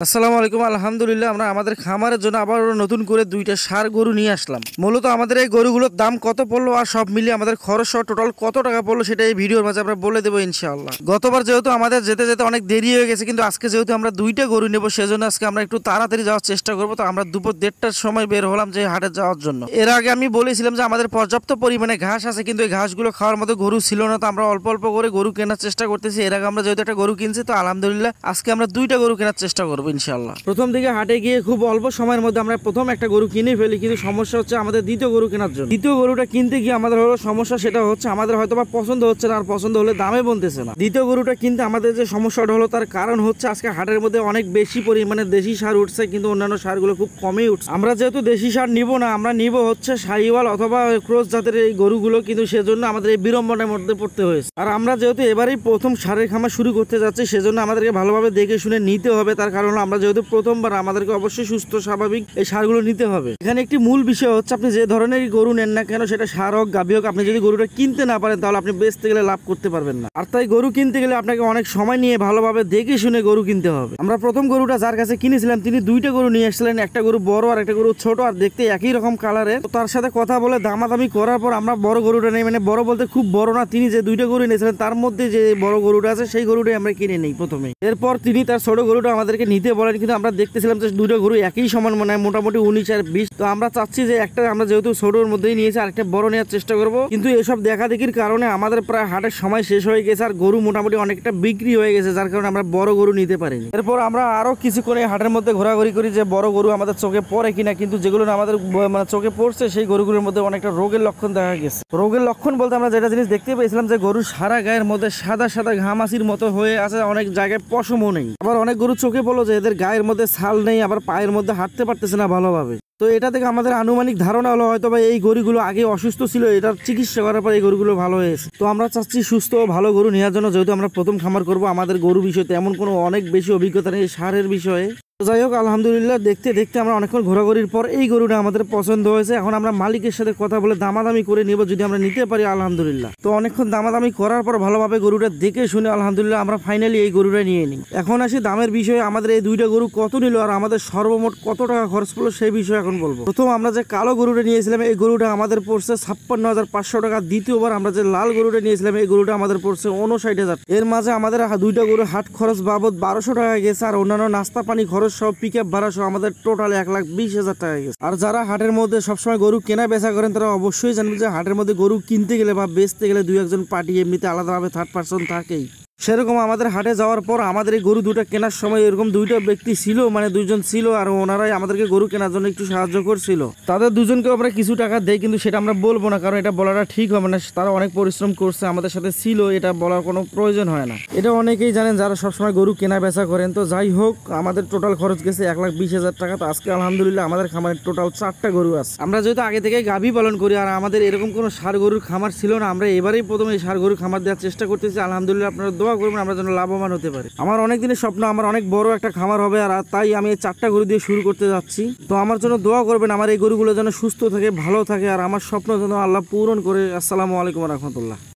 আসসালামু আলাইকুম। আলহামদুলিল্লাহ আমরা আমাদের খামারের জন্য আবার নতুন করে দুইটা ষাঁড় গরু নিয়ে আসলাম। মূলত আমাদের এই গরুগুলোর দাম কত পড়লো আর সব মিলিয়ে আমাদের খরচ সহ টোটাল কত টাকা পড়লো সেটা এই ভিডিওর মাঝে আমরা বলে দেবো ইনশাআল্লাহ। গতবার যেহেতু আমাদের যেতে যেতে অনেক দেরি হয়ে গেছে, কিন্তু আজকে যেহেতু আমরা দুইটা গরু নেবো সেজন্য আজকে আমরা একটু তাড়াতাড়ি যাওয়ার চেষ্টা করবো। তো আমরা দুপুর 1:30টার সময় বের হলাম যে হাটে যাওয়ার জন্য। এর আগে আমি বলেছিলাম যে আমাদের পর্যাপ্ত পরিমাণে ঘাস আছে, কিন্তু এই ঘাসগুলো খাওয়ার মতো গরু ছিল না। তো আমরা অল্প অল্প করে গরু কেনার চেষ্টা করতেছি। এর আগে আমরা যেহেতু একটা গরু কিনছি, তো আলহামদুলিল্লাহ আজকে আমরা দুইটা গরু কেনার চেষ্টা করবো ইনশাআল্লাহ। প্রথম দিকে হাটে গিয়ে খুব অল্প সময়ের মধ্যে আমরা প্রথম একটা গরু কিনে ফেলি, কিন্তু সমস্যা হচ্ছে আমাদের দ্বিতীয় গরু কেনার জন্য। দ্বিতীয় গরুটা কিনতে গিয়ে আমাদের হলো সমস্যা, সেটা হচ্ছে আমাদের হয়তো বা পছন্দ হচ্ছে না, আর পছন্দ হলে দামে বলতেছে না। দ্বিতীয় গরুটা কিনতে আমাদের যে সমস্যাটা হলো তার কারণ হচ্ছে আজকে হাটের মধ্যে অনেক বেশি পরিমাণে দেশি সার উঠছে, কিন্তু অন্যান্য সারগুলো খুব কমই উঠছে। আমরা যেহেতু দেশি সার নিব না, আমরা নিব হচ্ছে শাহিওয়াল অথবা ক্রস জাতের এই গরুগুলো, কিন্তু সেজন্য আমাদের এই বিড়ম্বনার মধ্যে পড়তে হয়েছে। আর আমরা যেহেতু এবারেই প্রথম সারের খামার শুরু করতে যাচ্ছি, সেজন্য আমাদেরকে ভালোভাবে দেখে শুনে নিতে হবে। তার কারণ আমরা যেহেতু প্রথমবার, আমাদেরকে অবশ্যই সুস্থ স্বাভাবিক এই সারগুলো নিতে হবে। এখানে একটি মূল বিষয় হচ্ছে আপনি যে ধরনের গরু নেন না কেন, সেটা সার হোক গাভী হোক, আপনি যদি গরুটা কিনতে না পারেন তাহলে আপনি বেচতে গেলে লাভ করতে পারবেন না। আর তাই গরু কিনতে গেলে আপনাকে অনেক সময় নিয়ে ভালোভাবে দেখে শুনে গরু কিনতে হবে। আমরা প্রথম গরুটা যার কাছে কিনেছিলাম তিনি দুইটা গরু নিয়ে আসছিলেন, একটা গরু বড় আর একটা গরু ছোট, আর দেখতে একই রকম কালারের। তার সাথে কথা বলে দামাদামি করার পর আমরা বড় গরুটা নেই, মানে বড় বলতে খুব বড় না, তিনি যে দুইটা গরু নিয়েছিলেন তার মধ্যে যে বড় গরুটা আছে সেই গরুটাই আমরা কিনে নেই প্রথমে। এরপর তিনি তার ছোট গরুটা আমাদেরকে নিতে বলেন, কিন্তু আমরা দেখতেছিলাম যে দুইটা গরু একই সমান, মানে মোটামুটি 19 আর 20। তো আমরা চাচ্ছি যে একটা আমরা যেহেতু ছোটর মধ্যেই নিয়েছি আরেকটা বড় নেওয়ার চেষ্টা করব, কিন্তু এসব দেখা দেখির কারণে আমাদের প্রায় হাটের সময় শেষ হয়ে গেছে আর গরু মোটামুটি অনেকটা বিক্রি হয়ে গেছে, যার কারণে আমরা বড় গরু নিতে পারিনি। এরপর আমরা আরো কিছুক্ষণ হাটের মধ্যে ঘোরাঘুরি করি যে বড় গরু আমাদের চোখে পড়ে কিনা, কিন্তু যেগুলো আমাদের মানে চোখে পড়ছে সেই গরুগুলোর মধ্যে অনেকটা রোগের লক্ষণ দেখা গেছে। রোগের লক্ষণ বলতে আমরা যেটা জিনিস দেখতে পেয়েছিলাম যে গরুর সারা গায়ের মধ্যে সাদা সাদা ঘামাচির মতো হয়ে আছে, অনেক জায়গায় পশমও নেই। আবার অনেক গরু চোখে পড়লো যে এদের গায়ের মধ্যে ছাল নেই, আবার পায়ের মধ্যে হাঁটতে পারতেছে না ভালোভাবে। তো এটা থেকে আমাদের আনুমানিক ধারণা হলো হয়তো বা এই গরুগুলো আগে অসুস্থ ছিল, এটার চিকিৎসা করার পর এই গরুগুলো ভালো হয়েছে। তো আমরা চাচ্ছি সুস্থ ও ভালো গরু নেওয়ার জন্য, যেহেতু আমরা প্রথম খামার করব, আমাদের গরু বিষয়ে তেমন কোনো অনেক বেশি অভিজ্ঞতা নেই সারের বিষয়ে। যাই হোক, আলহামদুলিল্লাহ দেখতে দেখতে আমরা অনেকক্ষণ ঘোরাঘুরির পর এই গরুটা আমাদের পছন্দ হয়েছে। এখন আমরা মালিকের সাথে কথা বলে দামাদামি করে নিব, যদি আমরা নিতে পারি আলহামদুলিল্লাহ। তো অনেকক্ষণ দামাদামি করার পর ভালোভাবে গরুটা দেখে শুনে আলহামদুলিল্লাহ আমরা ফাইনালি এই গরুটা নিয়ে নিই। এখন আসি দামের বিষয়ে, আমাদের এই দুইটা গরু কত নিল আর আমাদের সর্বমোট কত টাকা খরচ পড়লো সেই বিষয়ে এখন বলবো। প্রথম আমরা যে কালো গরুটা নিয়েছিলাম এই গরুটা আমাদের পড়ছে 56,500 টাকা। দ্বিতীয়বার আমরা যে লাল গরুটা নিয়েছিলাম এই গরুটা আমাদের পড়ছে 59,000। এর মাঝে আমাদের দুইটা গরু হাট খরচ বাবদ 1200 টাকা গেছে, আর অন্যান্য নাস্তা পানি খরচ সব পিক আপ ভাড়া সহ আমাদের টোটাল 1,20,000 টাকা গেছে। আর যারা হাটের মধ্যে সবসময় গরু কেনা বেচা করেন তারা অবশ্যই জানবেন যে হাটের মধ্যে গরু কিনতে গেলে বা বেচতে গেলে দুই একজন পার্টি এমনিতে আলাদাভাবে থার্ড পার্সন থাকেই। সেরকম আমাদের হাটে যাওয়ার পর আমাদের এই গরু দুটা কেনার সময় এরকম দুইটা ব্যক্তি ছিল, মানে দুইজন ছিল, আর ওনারাই আমাদেরকে গরু কেনার জন্য একটু সাহায্য করছিল। তাদের দুজনকে আমরা কিছু টাকা দেই, কিন্তু সেটা আমরা বলবো না, কারণ এটা বলাটা ঠিক হবে না। তারা অনেক পরিশ্রম করছে, আমাদের সাথে ছিল, এটা বলার কোনো প্রয়োজন হয় না। এটা অনেকেই জানেন যারা সবসময় গরু কেনা বেচা করেন। তো যাই হোক, আমাদের টোটাল খরচ গেছে 1,20,000 টাকা। তো আজকে আলহামদুলিল্লাহ আমাদের খামারের টোটাল 4টা গরু আছে। আমরা যেহেতু আগে থেকে গাভী পালন করি আর আমাদের এরকম কোনো ষাঁড় গরুর খামার ছিল না, আমরা এবারেই প্রথমে এই ষাঁড় গরুর খামার দেওয়ার চেষ্টা করতেছি। আলহামদুলিল্লাহ আপনারা দোয়া করবেন আমরা যেন লাভবান হতে পারি। আমার অনেক দিনের স্বপ্ন আমার অনেক বড় একটা খামার হবে, আর তাই আমি এই 4টা গরু দিয়ে শুরু করতে যাচ্ছি। তো আমার জন্য দোয়া করবেন, আমার এই গরুগুলো যেন সুস্থ থাকে, ভালো থাকে, আর আমার স্বপ্ন যেন আল্লাহ পূরণ করে। আসসালামু আলাইকুম ওয়া রাহমাতুল্লাহ।